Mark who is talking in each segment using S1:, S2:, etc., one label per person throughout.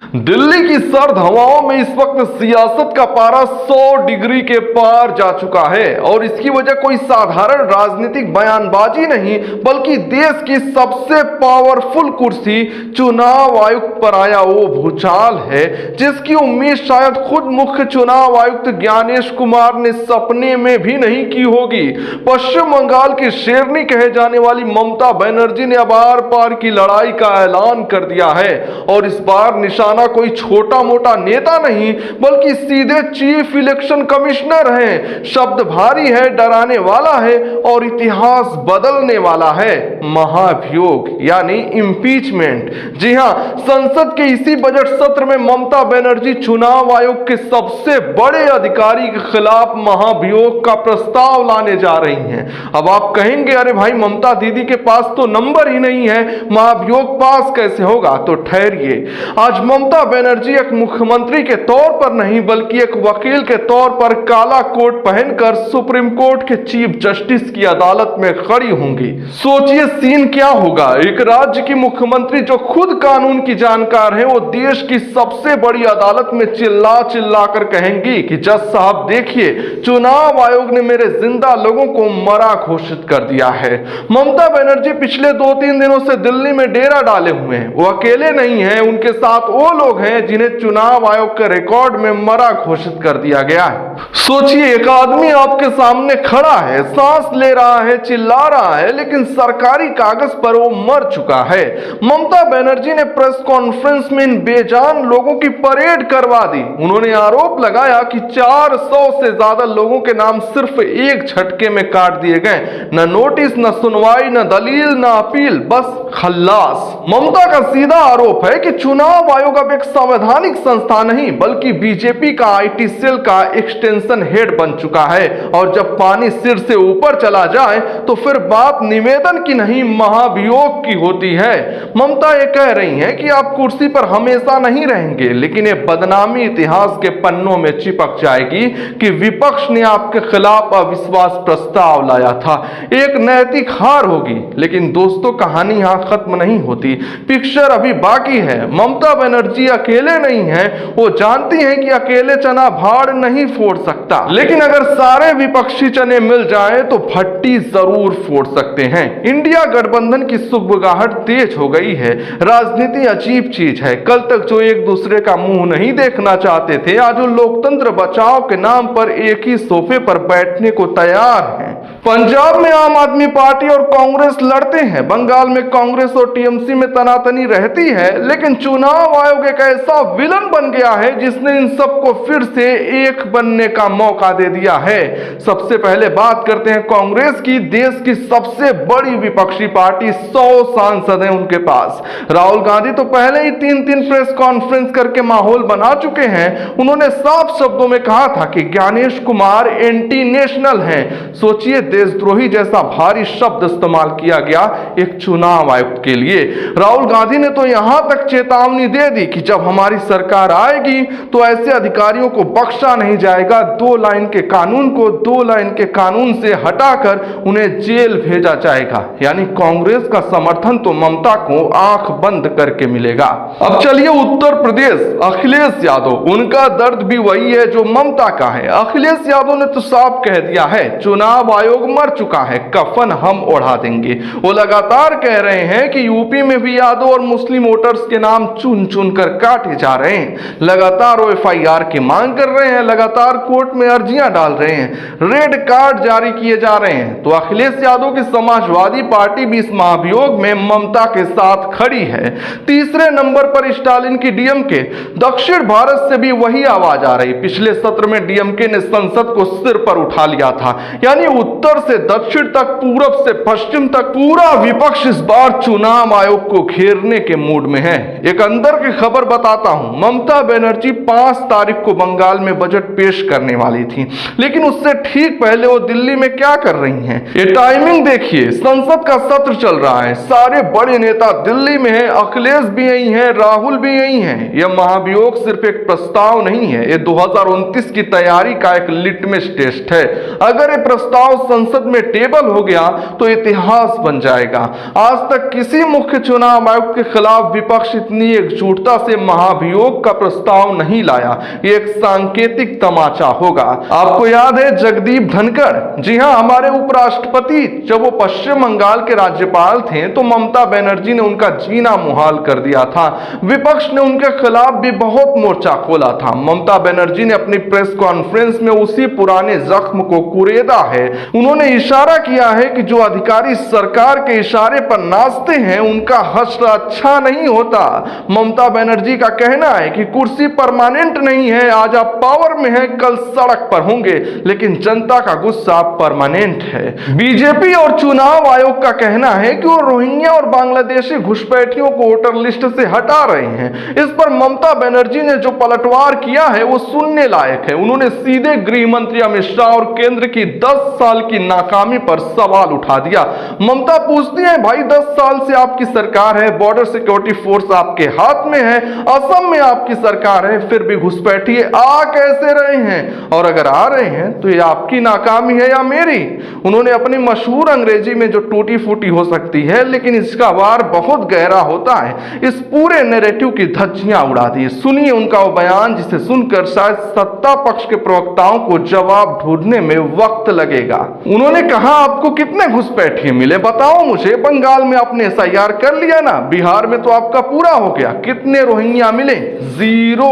S1: दिल्ली की सर्द हवाओं में इस वक्त सियासत का पारा 100 डिग्री के पार जा चुका है और इसकी वजह कोई साधारण राजनीतिक बयानबाजी नहीं बल्कि देश की सबसे पावरफुल कुर्सी चुनाव आयुक्त पर आया वो भूचाल है जिसकी उम्मीद शायद खुद मुख्य चुनाव आयुक्त ज्ञानेश कुमार ने सपने में भी नहीं की होगी। पश्चिम बंगाल की शेरनी कहे जाने वाली ममता बनर्जी ने अब आर पार की लड़ाई का ऐलान कर दिया है और इस बार निशाना कोई छोटा मोटा नेता नहीं बल्कि सीधे चीफ इलेक्शन कमिश्नर हैं। शब्द भारी है, डराने वाला है और इतिहास बदलने वाला है। महाभियोग यानी इम्पीचमेंट। जी हां, संसद के इसी बजट सत्र में ममता बनर्जी चुनाव आयोग के सबसे बड़े अधिकारी के खिलाफ महाभियोग का प्रस्ताव लाने जा रही हैं। अब आप कहेंगे अरे भाई ममता दीदी के पास तो नंबर ही नहीं है, महाभियोग पास कैसे होगा? तो ठहरिए, आज ममता बनर्जी एक मुख्यमंत्री के तौर पर नहीं बल्कि एक वकील के तौर पर काला कोट पहनकर सुप्रीम कोर्ट के चीफ जस्टिस की अदालत में खड़ी होंगी। सोचिए सीन क्या होगा। एक राज्य की मुख्यमंत्री जो खुद कानून की जानकार है वो देश की सबसे बड़ी अदालत में चिल्ला चिल्ला कर कहेंगी कि जज साहब देखिए, चुनाव आयोग ने मेरे जिंदा लोगों को मरा घोषित कर दिया है। ममता बनर्जी पिछले 2-3 दिनों से दिल्ली में डेरा डाले हुए हैं। वो अकेले नहीं हैं, उनके साथ वो लोग हैं जिन्हें चुनाव आयोग के रिकॉर्ड में मरा घोषित कर दिया गया है। सोचिए, एक आदमी आपके सामने खड़ा है, सांस ले रहा है, चिल्ला रहा है, लेकिन सरकारी कागज पर वो मर चुका है। ममता बनर्जी ने प्रेस कॉन्फ्रेंस में इन बेजान लोगों की परेड करवा दी। उन्होंने आरोप लगाया कि 400 से ज्यादा लोगों के नाम सिर्फ एक झटके में काट दिए गए। न नोटिस, न सुनवाई, न दलील, न अपील, बस खल्लास। ममता का सीधा आरोप है कि चुनाव आयोग अब एक संवैधानिक संस्था नहीं बल्कि बीजेपी का आईटी सेल का एक्सटेंशन हेड बन चुका है और जब पानी सिर से ऊपर चला जाए तो फिर बात निवेदन की नहीं महाभियोग की होती है। ममता ये कह रही हैं कि आप कुर्सी पर हमेशा नहीं रहेंगे, लेकिन ये बदनामी इतिहास के पन्नों में चिपक जाएगी कि विपक्ष ने आपके खिलाफ अविश्वास प्रस्ताव लाया था। एक नैतिक हार होगी। लेकिन दोस्तों, कहानी यहां खत्म नहीं होती, पिक्चर अभी बाकी है। ममता बनर्जी अकेले नहीं है, वो जानती हैं कि अकेले चना भाड़ नहीं फोड़ सकता, लेकिन अगर सारे विपक्षी चने मिल जाएं तो भट्टी जरूर फोड़ सकते हैं। इंडिया गठबंधन की सुगबुगाहट तेज हो गई है। राजनीति अजीब चीज है। कल तक जो एक दूसरे का मुंह नहीं देखना चाहते थे, आज वो लोकतंत्र बचाओ के नाम पर एक ही सोफे पर बैठने को तैयार हैं। पंजाब में आम आदमी पार्टी और कांग्रेस लड़ते हैं, बंगाल में कांग्रेस और टीएमसी में तनातनी रहती है, लेकिन चुनाव आयोग एक ऐसा विलन बन गया है जिसने इन सबको फिर से एक बनने का मौका दे दिया है। सबसे पहले बात करते हैं कांग्रेस की। देश की सबसे बड़ी विपक्षी पार्टी, 100 सांसद हैं उनके पास। राहुल गांधी तो पहले ही 3-3 प्रेस कॉन्फ्रेंस करके माहौल बना चुके हैं। उन्होंने साफ शब्दों में कहा था कि ज्ञानेश कुमार एंटी नेशनल हैं। सोचिए, देशद्रोही जैसा भारी शब्द इस्तेमाल किया गया एक चुनाव आयुक्त के लिए। राहुल गांधी ने तो यहां तक चेतावनी दे दी कि जब हमारी सरकार आएगी तो ऐसे अधिकारियों को बख्शा नहीं जाएगा। 2 लाइन के कानून को 2 लाइन के कानून से हटाकर उन्हें जेल भेजा जाएगा। यानी कांग्रेस का समर्थन तो ममता को आंख बंद करके मिलेगा। अब चलिए उत्तर प्रदेश, अखिलेश यादव, उनका दर्द भी वही है जो ममता का है। अखिलेश यादव ने तो साफ कह दिया है चुनाव आयोग मर चुका है, कफन हम ओढ़ा देंगे। वो लगातार कह रहे हैं कि यूपी में भी यादव और मुस्लिम वोटर्स के नाम चुन चुन कर काटे जा रहे हैं। लगातार वो एफआईआर की मांग कर रहे हैं, लगातार कोर्ट में अर्जियां डाल रहे हैं, रेड कार्ड जारी किए जा रहे हैं। तो अखिलेश यादव की समाजवादी पार्टी भी इस महाभियोग में ममता के साथ खड़ी है। तीसरे नंबर पर स्टालिन की डीएमके। दक्षिण भारत से भी वही आवाज आ रही। पिछले सत्र में डीएमके ने संसद को सिर पर उठा लिया था। यानी उत्तर से दक्षिण तक, पूरब से पश्चिम तक पूरा विपक्ष इस बार चुनाव आयोग को घेरने के मूड में है। एक अंदर की खबर बताता हूं। ममता बनर्जी 5 तारीख को बंगाल में बजट पेश करने वाली थी, लेकिन उससे ठीक पहले वो दिल्ली में क्या कर रही हैं? ये टाइमिंग देखिए, संसद का सत्र चल रहा है, सारे बड़े नेता दिल्ली में हैं, अखिलेश भी यही हैं, राहुल भी यही हैं। यह महाभियोग सिर्फ एक प्रस्ताव नहीं है, ये 2029 की तैयारी का एक लिटमस टेस्ट है। अगर ये प्रस्ताव संसद में टेबल हो गया तो इतिहास बन जाएगा। आज तक किसी मुख्य चुनाव आयुक्त के खिलाफ विपक्ष इतनी एकजुटता से महाभियोग का प्रस्ताव नहीं लाया। ये एक सांकेतिक तमाचा होगा। आपको याद है जगदीप धनखड़, जी हां, हमारे उपराष्ट्रपति जब वो पश्चिम बंगाल के राज्यपाल थे तो ममता बनर्जी ने उनका जीना मुहाल कर दिया था। विपक्ष ने उनके खिलाफ भी बहुत मोर्चा खोला था। ममता बनर्जी ने अपनी प्रेस कॉन्फ्रेंस में उसी पुराने जख्म को कुरेदा है। उन्होंने इशारा किया है कि जो अधिकारी सरकार के इशारे पर नाचते हैं उनका हश्र अच्छा नहीं होता। ममता बनर्जी का कहना है कि कुर्सी परमानेंट नहीं है, आज आप पावर में हैं, कल सड़क पर होंगे, लेकिन जनता का गुस्सा परमानेंट है। बीजेपी और चुनाव आयोग का कहना है कि वो रोहिंग्या और बांग्लादेशी घुसपैठियों को वोटर लिस्ट से हटा रहे हैं। इस पर ममता बनर्जी ने जो पलटवार किया है वो सुनने लायक है। उन्होंने सीधे गृह मंत्री अमित शाह और केंद्र की 10 साल की नाकामी पर सवाल उठा दिया। ममता पूछती है, भाई 10 साल से आपकी सरकार है, बॉर्डर सिक्योरिटी फोर्स आपके हाथ में है, असम में आपकी सरकार है, फिर भी घुसपैठिए आ कैसे रहे हैं? और अगर आ रहे हैं तो ये आपकी नाकामी है या मेरी? उन्होंने अपनी मशहूर अंग्रेजी में जो टूटी फूटी हो सकती है लेकिन इसका वार बहुत गहरा होता है, इस पूरे नैरेटिव की धज्जियां उड़ा दी। सुनिए उनका वो बयान जिसे सुनकर शायद सत्ता पक्ष के प्रवक्ताओं को जवाब ढूंढने में वक्त लगेगा। उन्होंने कहा, आपको कितने घुसपैठिए मिले बताओ मुझे? बंगाल में आपने एसआईआर कर लिया ना, बिहार में तो आपका पूरा हो गया। कितने रोहिंग्या मिले? 0।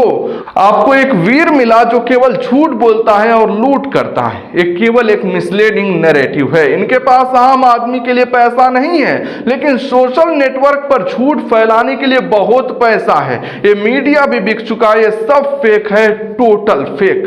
S1: आपको एक वीर मिला जो केवल झूठ बोलता है और लूट करता है। एक केवल एक मिसलीडिंग नैरेटिव है। इनके पास आम आदमी के लिए पैसा नहीं है, लेकिन सोशल नेटवर्क पर झूठ फैलाने के लिए बहुत पैसा है। ये मीडिया भी बिक चुका है। ये सब फेक है, टोटल फेक।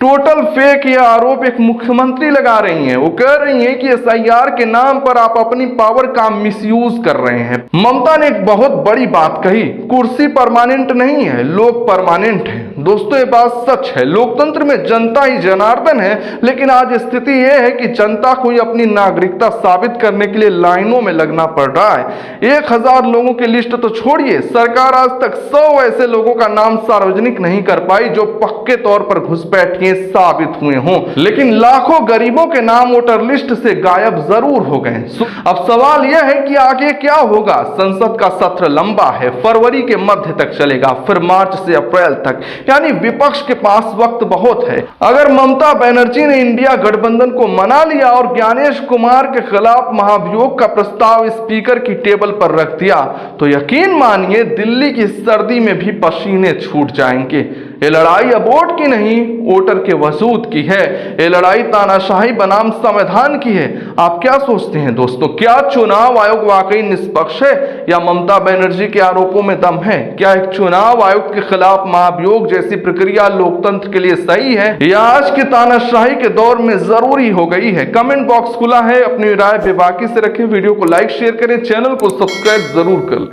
S1: टोटल फेक ये आरोप एक मुख्यमंत्री लगा रही हैं। वो कह रही हैं कि एसआईआर के नाम पर आप अपनी पावर का मिसयूज कर रहे हैं। ममता ने एक बहुत बड़ी बात कही, कुर्सी परमानेंट नहीं है, लोग परमानेंट हैं। दोस्तों ये बात सच है। लोकतंत्र में जनता ही जनार्दन है, लेकिन आज स्थिति यह है कि जनता को ही अपनी नागरिकता साबित करने के लिए लाइनों में लगना पड़ रहा है। 1000 लोगों की लिस्ट तो छोड़िए, सरकार आज तक 100 ऐसे लोगों का नाम सार्वजनिक नहीं कर पाई जो पक्के तौर पर घुसपैठिए साबित हुए हों, लेकिन लाखों गरीबों के नाम वोटर लिस्ट से गायब जरूर हो गए। अब सवाल यह है कि आगे क्या होगा? संसद का सत्र लंबा है, फरवरी के मध्य तक चलेगा, फिर मार्च से अप्रैल तक, यानी विपक्ष के पास वक्त बहुत है। अगर ममता बनर्जी ने इंडिया गठबंधन को मना लिया और ज्ञानेश कुमार के खिलाफ महाभियोग का प्रस्ताव स्पीकर की टेबल पर रख दिया तो यकीन मानिए दिल्ली की सर्दी में भी पसीने छूट जाएंगे। ये लड़ाई अब वोट की नहीं, वोटर के वसूद की है। ये लड़ाई तानाशाही बनाम संविधान की है। आप क्या सोचते हैं दोस्तों? क्या चुनाव आयोग वाकई निष्पक्ष है या ममता बनर्जी के आरोपों में दम है? क्या एक चुनाव आयुक्त के खिलाफ महाभियोग जैसी प्रक्रिया लोकतंत्र के लिए सही है या आज के तानाशाही के दौर में जरूरी हो गई है? कमेंट बॉक्स खुला है, अपनी राय बेबाकी से रखें। वीडियो को लाइक शेयर करें, चैनल को सब्सक्राइब जरूर करें।